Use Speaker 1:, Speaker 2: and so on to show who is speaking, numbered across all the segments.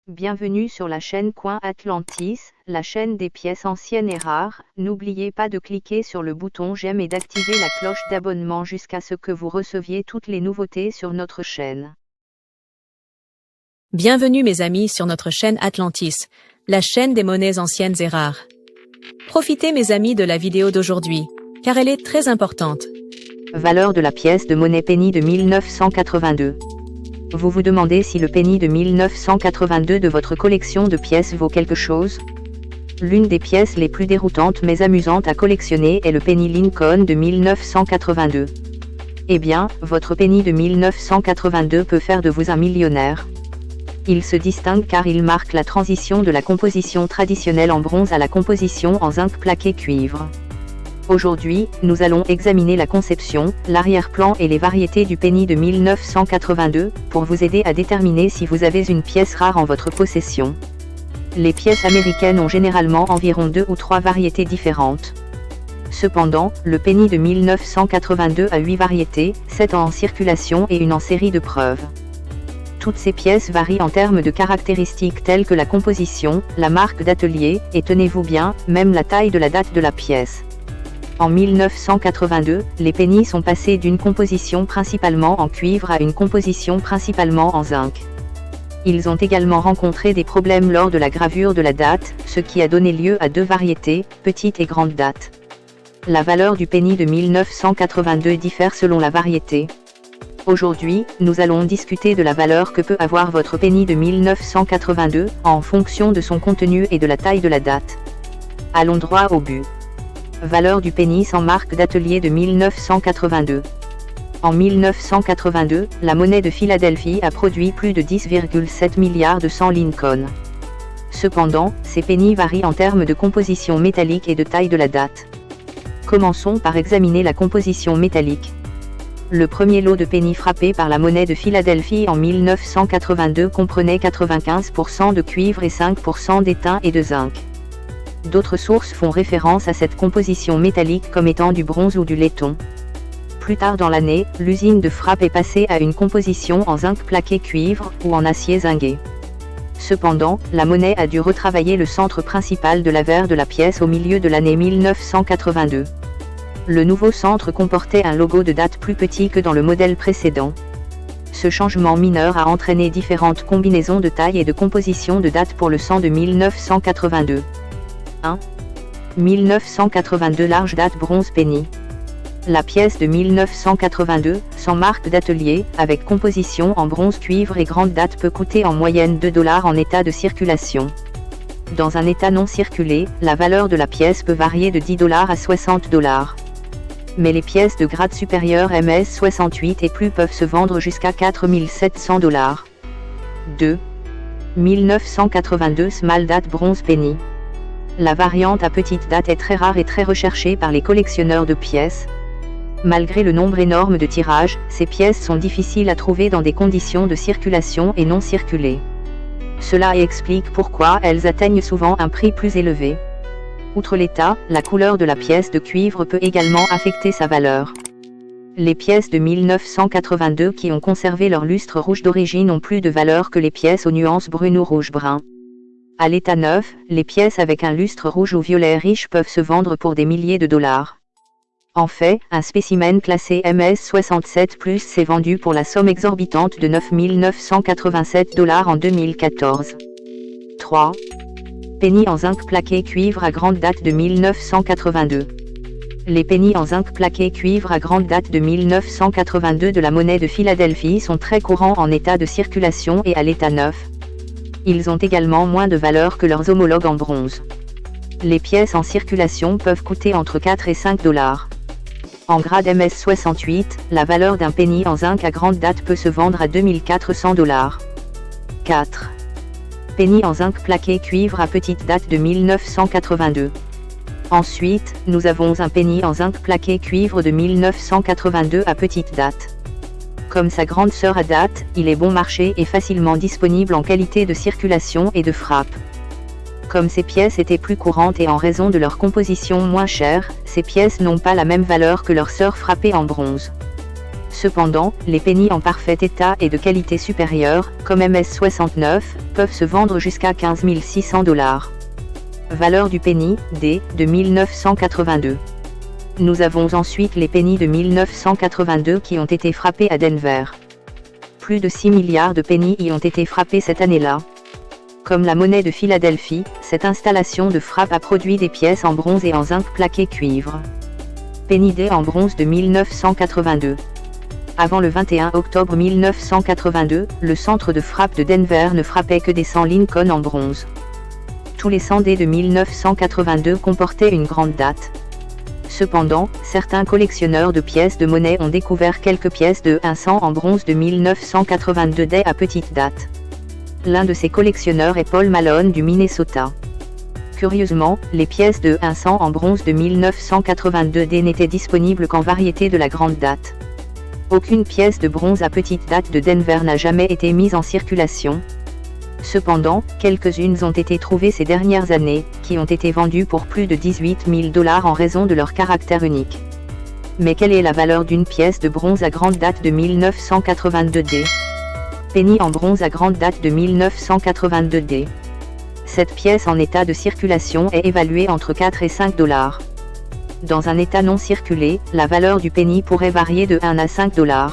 Speaker 1: Bienvenue sur la chaîne Coin Atlantis, la chaîne des pièces anciennes et rares. N'oubliez pas de cliquer sur le bouton j'aime et d'activer la cloche d'abonnement jusqu'à ce que vous receviez toutes les nouveautés sur notre chaîne.
Speaker 2: Bienvenue mes amis sur notre chaîne Atlantis, la chaîne des monnaies anciennes et rares. Profitez mes amis de la vidéo d'aujourd'hui, car elle est très importante.
Speaker 1: Valeur de la pièce de monnaie penny de 1982. Vous vous demandez si le penny de 1982 de votre collection de pièces vaut quelque chose? L'une des pièces les plus déroutantes mais amusantes à collectionner est le penny Lincoln de 1982. Eh bien, votre penny de 1982 peut faire de vous un millionnaire. Il se distingue car il marque la transition de la composition traditionnelle en bronze à la composition en zinc plaqué cuivre. Aujourd'hui, nous allons examiner la conception, l'arrière-plan et les variétés du penny de 1982, pour vous aider à déterminer si vous avez une pièce rare en votre possession. Les pièces américaines ont généralement environ 2 ou 3 variétés différentes. Cependant, le penny de 1982 a 8 variétés, 7 en circulation et une en série de preuves. Toutes ces pièces varient en termes de caractéristiques telles que la composition, la marque d'atelier, et tenez-vous bien, même la taille de la date de la pièce. En 1982, les pennies sont passés d'une composition principalement en cuivre à une composition principalement en zinc. Ils ont également rencontré des problèmes lors de la gravure de la date, ce qui a donné lieu à 2 variétés, petite et grande date. La valeur du penny de 1982 diffère selon la variété. Aujourd'hui, nous allons discuter de la valeur que peut avoir votre penny de 1982, en fonction de son contenu et de la taille de la date. Allons droit au but. Valeur du penny sans marque d'atelier de 1982. En 1982, la monnaie de Philadelphie a produit plus de 10,7 milliards de 100 Lincoln. Cependant, ces pennies varient en termes de composition métallique et de taille de la date. Commençons par examiner la composition métallique. Le premier lot de penny frappé par la monnaie de Philadelphie en 1982 comprenait 95% de cuivre et 5% d'étain et de zinc. D'autres sources font référence à cette composition métallique comme étant du bronze ou du laiton. Plus tard dans l'année, l'usine de frappe est passée à une composition en zinc plaqué cuivre ou en acier zingué. Cependant, la monnaie a dû retravailler le centre principal de la verre de la pièce au milieu de l'année 1982. Le nouveau centre comportait un logo de date plus petit que dans le modèle précédent. Ce changement mineur a entraîné différentes combinaisons de taille et de composition de date pour le 100 de 1982. 1. 1982 large date bronze penny. La pièce de 1982, sans marque d'atelier, avec composition en bronze cuivre et grande date peut coûter en moyenne $2 en état de circulation. Dans un état non circulé, la valeur de la pièce peut varier de $10 à $60. Mais les pièces de grade supérieur MS68 et plus peuvent se vendre jusqu'à $4 700. 2. 1982 small date bronze penny. La variante à petite date est très rare et très recherchée par les collectionneurs de pièces. Malgré le nombre énorme de tirages, ces pièces sont difficiles à trouver dans des conditions de circulation et non circulées. Cela explique pourquoi elles atteignent souvent un prix plus élevé. Outre l'état, la couleur de la pièce de cuivre peut également affecter sa valeur. Les pièces de 1982 qui ont conservé leur lustre rouge d'origine ont plus de valeur que les pièces aux nuances brune ou rouge-brun. À l'état neuf, les pièces avec un lustre rouge ou violet riche peuvent se vendre pour des milliers de dollars. En fait, un spécimen classé MS67+ s'est vendu pour la somme exorbitante de $9 987 en 2014. 3. Penny en zinc plaqué cuivre à grande date de 1982. Les pennies en zinc plaqué cuivre à grande date de 1982 de la monnaie de Philadelphie sont très courants en état de circulation et à l'état neuf. Ils ont également moins de valeur que leurs homologues en bronze. Les pièces en circulation peuvent coûter entre $4 et $5. En grade MS68, la valeur d'un penny en zinc à grande date peut se vendre à $2 400. 4. Penny en zinc plaqué cuivre à petite date de 1982. Ensuite, nous avons un penny en zinc plaqué cuivre de 1982 à petite date. Comme sa grande sœur à date, il est bon marché et facilement disponible en qualité de circulation et de frappe. Comme ces pièces étaient plus courantes et en raison de leur composition moins chère, ces pièces n'ont pas la même valeur que leurs sœurs frappées en bronze. Cependant, les pennies en parfait état et de qualité supérieure, comme MS69, peuvent se vendre jusqu'à 15 600 $. Valeur du penny, D, de 1982. Nous avons ensuite les pennies de 1982 qui ont été frappés à Denver. Plus de 6 milliards de pennies y ont été frappés cette année-là. Comme la monnaie de Philadelphie, cette installation de frappe a produit des pièces en bronze et en zinc plaqué cuivre. Penny D en bronze de 1982. Avant le 21 octobre 1982, le centre de frappe de Denver ne frappait que des 100 Lincoln en bronze. Tous les 100 D de 1982 comportaient une grande date. Cependant, certains collectionneurs de pièces de monnaie ont découvert quelques pièces de 100 en bronze de 1982 D à petite date. L'un de ces collectionneurs est Paul Malone du Minnesota. Curieusement, les pièces de 100 en bronze de 1982 D n'étaient disponibles qu'en variété de la grande date. Aucune pièce de bronze à petite date de Denver n'a jamais été mise en circulation. Cependant, quelques-unes ont été trouvées ces dernières années, qui ont été vendues pour plus de 18 000 $ en raison de leur caractère unique. Mais quelle est la valeur d'une pièce de bronze à grande date de 1982 D? Penny en bronze à grande date de 1982 D. Cette pièce en état de circulation est évaluée entre 4 et 5 $. Dans un état non circulé, la valeur du penny pourrait varier de 1 à 5 $.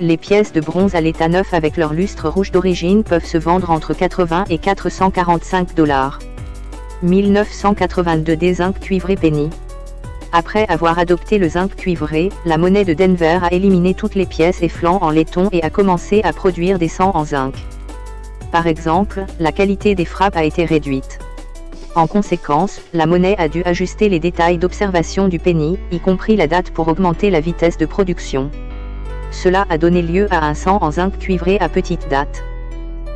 Speaker 1: Les pièces de bronze à l'état neuf avec leur lustre rouge d'origine peuvent se vendre entre 80 et 445 $. 1982 D zinc cuivré penny. Après avoir adopté le zinc cuivré, la monnaie de Denver a éliminé toutes les pièces et flancs en laiton et a commencé à produire des 100 en zinc. Par exemple, la qualité des frappes a été réduite. En conséquence, la monnaie a dû ajuster les détails d'observation du penny, y compris la date pour augmenter la vitesse de production. Cela a donné lieu à un 100 en zinc cuivré à petite date.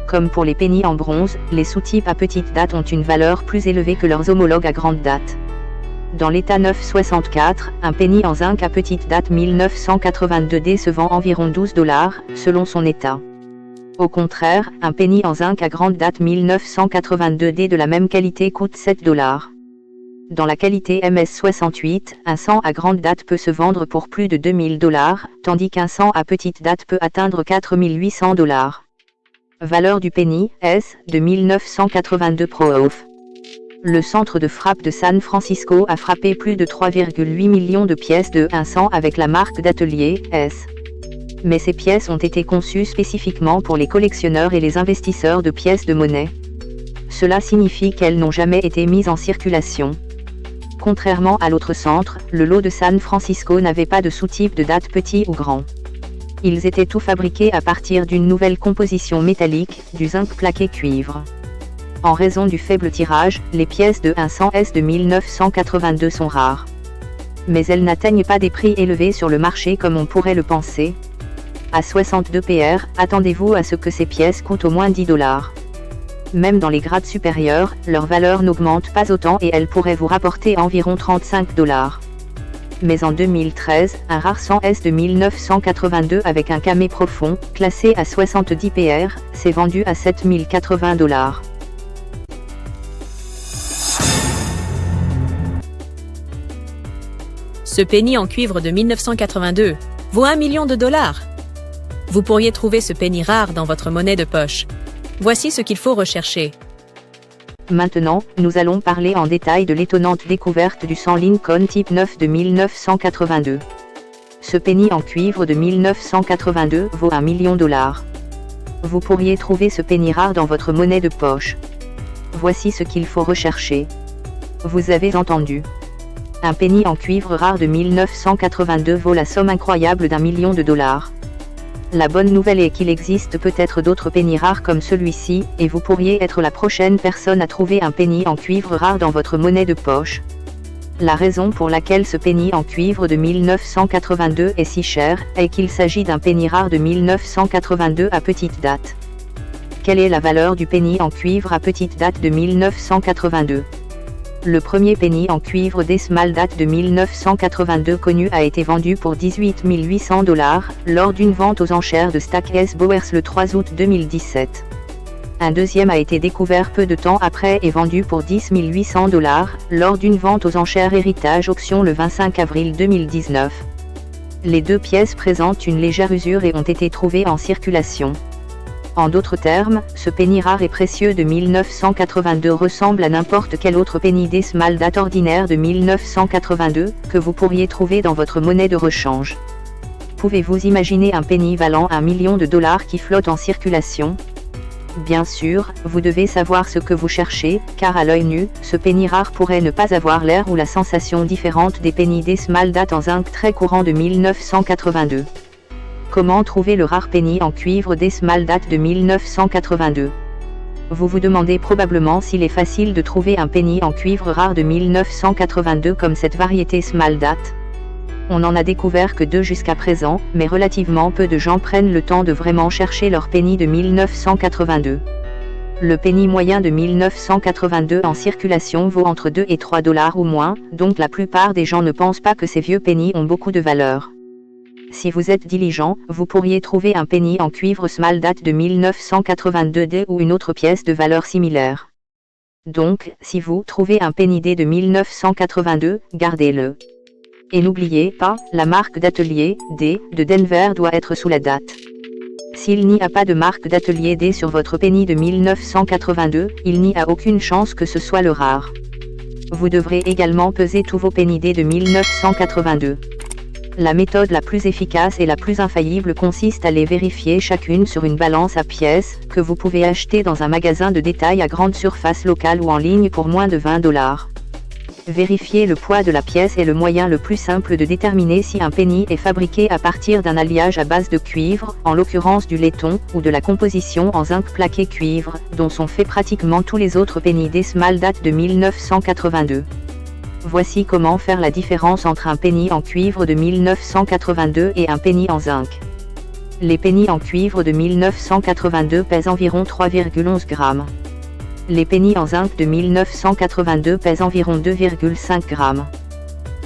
Speaker 1: Comme pour les pennies en bronze, les sous-types à petite date ont une valeur plus élevée que leurs homologues à grande date. Dans l'état 964, un penny en zinc à petite date 1982 D se vend environ 12 $, selon son état. Au contraire, un penny en zinc à grande date 1982 D de la même qualité coûte 7 $. Dans la qualité MS68, un 100 à grande date peut se vendre pour plus de 2000 $, tandis qu'un 100 à petite date peut atteindre 4800 $. Valeur du penny, S, de 1982 Proof. Le centre de frappe de San Francisco a frappé plus de 3,8 millions de pièces de 100 avec la marque d'atelier, S. Mais ces pièces ont été conçues spécifiquement pour les collectionneurs et les investisseurs de pièces de monnaie. Cela signifie qu'elles n'ont jamais été mises en circulation. Contrairement à l'autre centre, le lot de San Francisco n'avait pas de sous-type de date petit ou grand. Ils étaient tous fabriqués à partir d'une nouvelle composition métallique, du zinc plaqué cuivre. En raison du faible tirage, les pièces de 100 S de 1982 sont rares. Mais elles n'atteignent pas des prix élevés sur le marché comme on pourrait le penser. À 62 PR, attendez-vous à ce que ces pièces coûtent au moins 10 $. Même dans les grades supérieurs, leur valeur n'augmente pas autant et elles pourraient vous rapporter environ 35 $. Mais en 2013, un rare 100 S de 1982 avec un camé profond, classé à 70 PR, s'est vendu à 7080 $.
Speaker 2: Ce penny en cuivre de 1982 vaut 1 million de $. Vous pourriez trouver ce penny rare dans votre monnaie de poche. Voici ce qu'il faut rechercher.
Speaker 1: Maintenant, nous allons parler en détail de l'étonnante découverte du 100 Lincoln type 9 de 1982. Ce penny en cuivre de 1982 vaut 1 million de $. Vous pourriez trouver ce penny rare dans votre monnaie de poche. Voici ce qu'il faut rechercher. Vous avez entendu. Un penny en cuivre rare de 1982 vaut la somme incroyable d'1 million de $. La bonne nouvelle est qu'il existe peut-être d'autres pennies rares comme celui-ci, et vous pourriez être la prochaine personne à trouver un penny en cuivre rare dans votre monnaie de poche. La raison pour laquelle ce penny en cuivre de 1982 est si cher, est qu'il s'agit d'un penny rare de 1982 à petite date. Quelle est la valeur du penny en cuivre à petite date de 1982? Le premier penny en cuivre décimal date de 1982 connu a été vendu pour 18 800 $ lors d'une vente aux enchères de Stack S. Bowers le 3 août 2017. Un deuxième a été découvert peu de temps après et vendu pour 10 800 $ lors d'une vente aux enchères Héritage Auction le 25 avril 2019. Les deux pièces présentent une légère usure et ont été trouvées en circulation. En d'autres termes, ce penny rare et précieux de 1982 ressemble à n'importe quel autre penny des small date ordinaire de 1982, que vous pourriez trouver dans votre monnaie de rechange. Pouvez-vous imaginer un penny valant $1 million qui flotte en circulation? Bien sûr, vous devez savoir ce que vous cherchez, car à l'œil nu, ce penny rare pourrait ne pas avoir l'air ou la sensation différente des penny des small date en zinc très courants de 1982. Comment trouver le rare penny en cuivre des small date de 1982? Vous vous demandez probablement s'il est facile de trouver un penny en cuivre rare de 1982 comme cette variété small date. On n'en a découvert que 2 jusqu'à présent, mais relativement peu de gens prennent le temps de vraiment chercher leur penny de 1982. Le penny moyen de 1982 en circulation vaut entre 2 et 3 dollars ou moins, donc la plupart des gens ne pensent pas que ces vieux pennies ont beaucoup de valeur. Si vous êtes diligent, vous pourriez trouver un penny en cuivre small date de 1982 D ou une autre pièce de valeur similaire. Donc, si vous trouvez un penny D de 1982, gardez-le. Et n'oubliez pas, la marque d'atelier, D, de Denver doit être sous la date. S'il n'y a pas de marque d'atelier D sur votre penny de 1982, il n'y a aucune chance que ce soit le rare. Vous devrez également peser tous vos penny D de 1982. La méthode la plus efficace et la plus infaillible consiste à les vérifier chacune sur une balance à pièces, que vous pouvez acheter dans un magasin de détail à grande surface locale ou en ligne pour moins de 20 dollars. Vérifier le poids de la pièce est le moyen le plus simple de déterminer si un penny est fabriqué à partir d'un alliage à base de cuivre, en l'occurrence du laiton, ou de la composition en zinc plaqué cuivre, dont sont faits pratiquement tous les autres penny des small date de 1982. Voici comment faire la différence entre un penny en cuivre de 1982 et un penny en zinc. Les penny en cuivre de 1982 pèsent environ 3,11 grammes. Les penny en zinc de 1982 pèsent environ 2,5 grammes.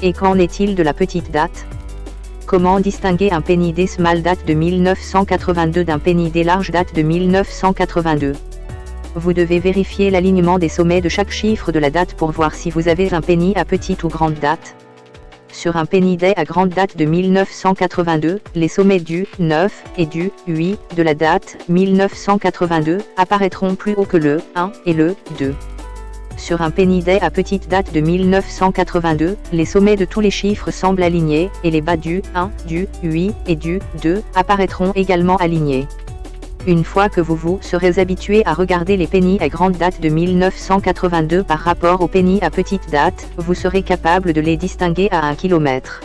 Speaker 1: Et qu'en est-il de la petite date? Comment distinguer un penny des small date de 1982 d'un penny des large date de 1982? Vous devez vérifier l'alignement des sommets de chaque chiffre de la date pour voir si vous avez un penny à petite ou grande date. Sur un penny day à grande date de 1982, les sommets du 9 et du 8 de la date 1982 apparaîtront plus haut que le 1 et le 2. Sur un penny day à petite date de 1982, les sommets de tous les chiffres semblent alignés, et les bas du 1, du 8 et du 2 apparaîtront également alignés. Une fois que vous vous serez habitué à regarder les penny à grande date de 1982 par rapport aux penny à petite date, vous serez capable de les distinguer à 1 km.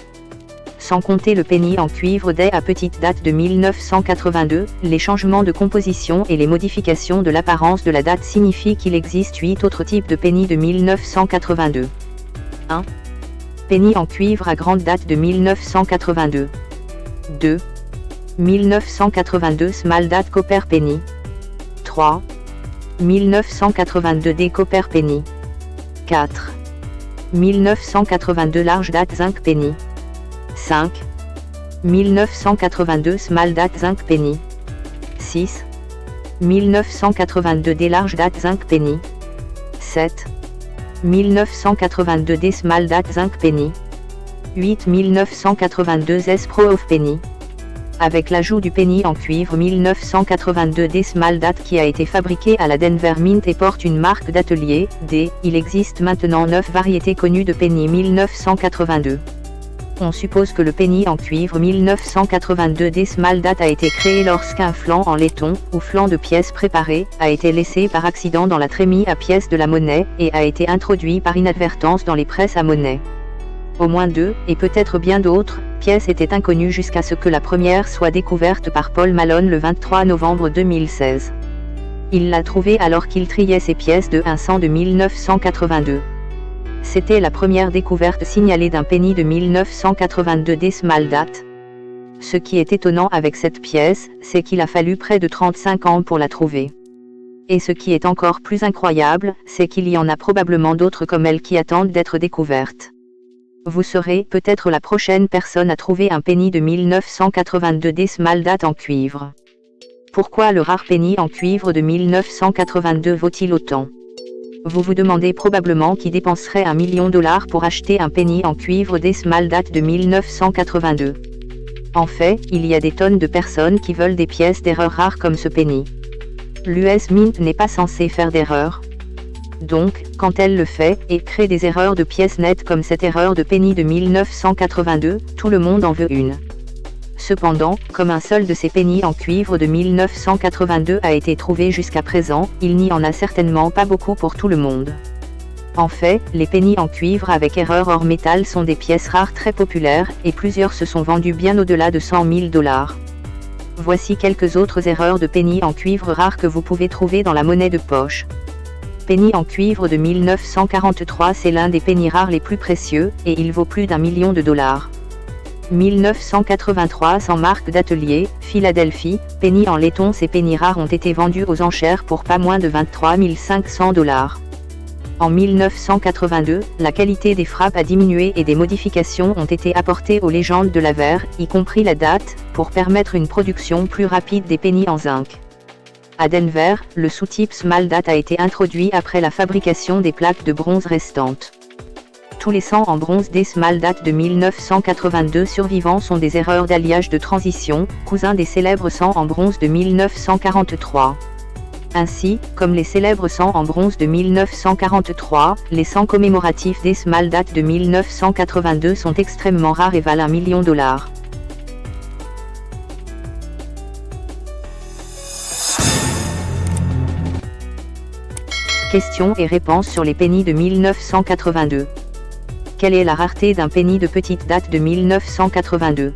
Speaker 1: Sans compter le penny en cuivre day à petite date de 1982, les changements de composition et les modifications de l'apparence de la date signifient qu'il existe 8 autres types de penny de 1982. 1. Penny en cuivre à grande date de 1982. 2. 1982 small date copper penny. 3. 1982 D copper penny. 4. 1982 large date zinc penny. 5. 1982 small date zinc penny. 6. 1982 D large date zinc penny. 7. 1982 D small date zinc penny. 8. 1982 S Pro of penny. Avec l'ajout du penny en cuivre 1982 D small date qui a été fabriqué à la Denver Mint et porte une marque d'atelier, D, il existe maintenant 9 variétés connues de penny 1982. On suppose que le penny en cuivre 1982 D small date a été créé lorsqu'un flanc en laiton, ou flanc de pièces préparées, a été laissé par accident dans la trémie à pièces de la monnaie, et a été introduit par inadvertance dans les presses à monnaie. Au moins 2, et peut-être bien d'autres, pièces étaient inconnues jusqu'à ce que la première soit découverte par Paul Malone le 23 novembre 2016. Il l'a trouvée alors qu'il triait ses pièces de 1 cent de 1982. C'était la première découverte signalée d'un penny de 1982 D small date. Ce qui est étonnant avec cette pièce, c'est qu'il a fallu près de 35 ans pour la trouver. Et ce qui est encore plus incroyable, c'est qu'il y en a probablement d'autres comme elle qui attendent d'être découvertes. Vous serez peut-être la prochaine personne à trouver un penny de 1982 D small date en cuivre. Pourquoi le rare penny en cuivre de 1982 vaut-il autant? Vous vous demandez probablement qui dépenserait $1 million pour acheter un penny en cuivre des small date de 1982. En fait, il y a des tonnes de personnes qui veulent des pièces d'erreur rares comme ce penny. L'US Mint n'est pas censé faire d'erreur. Donc, quand elle le fait, et crée des erreurs de pièces nettes comme cette erreur de penny de 1982, tout le monde en veut une. Cependant, comme un seul de ces pennies en cuivre de 1982 a été trouvé jusqu'à présent, il n'y en a certainement pas beaucoup pour tout le monde. En fait, les pennies en cuivre avec erreur hors métal sont des pièces rares très populaires, et plusieurs se sont vendues bien au-delà de 100 000 $. Voici quelques autres erreurs de pennies en cuivre rares que vous pouvez trouver dans la monnaie de poche. Penny en cuivre de 1943, c'est l'un des pennies rares les plus précieux, et il vaut plus d'1 million de $. 1983 sans marque d'atelier, Philadelphie, penny en laiton. Ces pennies rares ont été vendus aux enchères pour pas moins de 23 500 $. En 1982, la qualité des frappes a diminué et des modifications ont été apportées aux légendes de la verre, y compris la date, pour permettre une production plus rapide des pennies en zinc. À Denver, le sous-type Small Date a été introduit après la fabrication des plaques de bronze restantes. Tous les 100 en bronze des Small Date de 1982 survivants sont des erreurs d'alliage de transition, cousins des célèbres 100 en bronze de 1943. Ainsi, comme les célèbres 100 en bronze de 1943, les 100 commémoratifs des Small Date de 1982 sont extrêmement rares et valent $1 million. Questions et réponses sur les pennies de 1982. Quelle est la rareté d'un penny de petite date de 1982 ?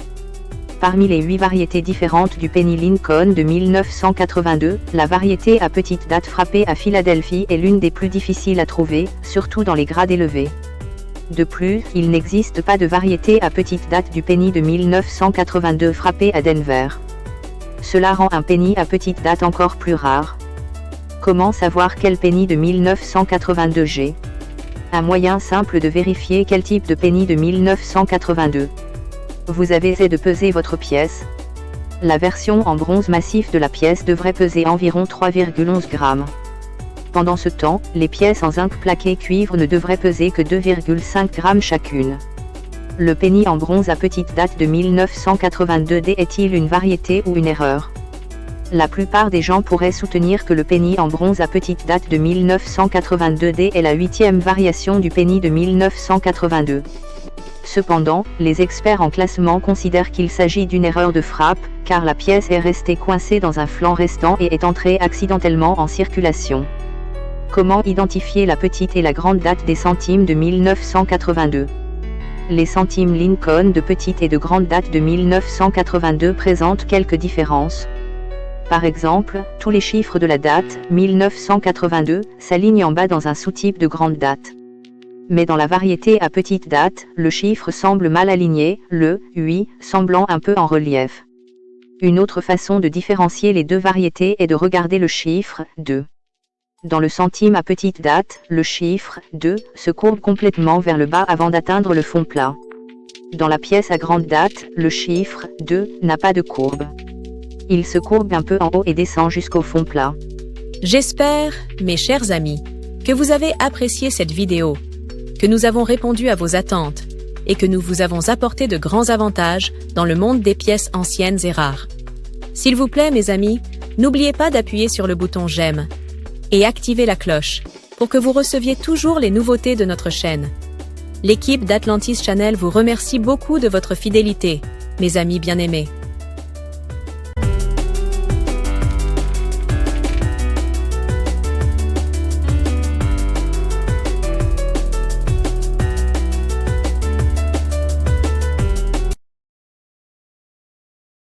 Speaker 1: Parmi les 8 variétés différentes du penny Lincoln de 1982, la variété à petite date frappée à Philadelphie est l'une des plus difficiles à trouver, surtout dans les grades élevés. De plus, il n'existe pas de variété à petite date du penny de 1982 frappé à Denver. Cela rend un penny à petite date encore plus rare. Comment savoir quel penny de 1982 j'ai ? Un moyen simple de vérifier quel type de penny de 1982 vous avez est de peser votre pièce. La version en bronze massif de la pièce devrait peser environ 3,11 grammes. Pendant ce temps, les pièces en zinc plaqué cuivre ne devraient peser que 2,5 grammes chacune. Le penny en bronze à petite date de 1982D est-il une variété ou une erreur ? La plupart des gens pourraient soutenir que le penny en bronze à petite date de 1982D est la 8e variation du penny de 1982. Cependant, les experts en classement considèrent qu'il s'agit d'une erreur de frappe, car la pièce est restée coincée dans un flanc restant et est entrée accidentellement en circulation. Comment identifier la petite et la grande date des centimes de 1982 ? Les centimes Lincoln de petite et de grande date de 1982 présentent quelques différences. Par exemple, tous les chiffres de la date, 1982, s'alignent en bas dans un sous-type de grande date. Mais dans la variété à petite date, le chiffre semble mal aligné, le 8 semblant un peu en relief. Une autre façon de différencier les deux variétés est de regarder le chiffre 2. Dans le centime à petite date, le chiffre 2 se courbe complètement vers le bas avant d'atteindre le fond plat. Dans la pièce à grande date, le chiffre 2 n'a pas de courbe. Il se courbe un peu en haut et descend jusqu'au fond plat.
Speaker 2: J'espère, mes chers amis, que vous avez apprécié cette vidéo, que nous avons répondu à vos attentes et que nous vous avons apporté de grands avantages dans le monde des pièces anciennes et rares. S'il vous plaît, mes amis, n'oubliez pas d'appuyer sur le bouton j'aime et activer la cloche pour que vous receviez toujours les nouveautés de notre chaîne. L'équipe d'Atlantis Channel vous remercie beaucoup de votre fidélité, mes amis bien-aimés.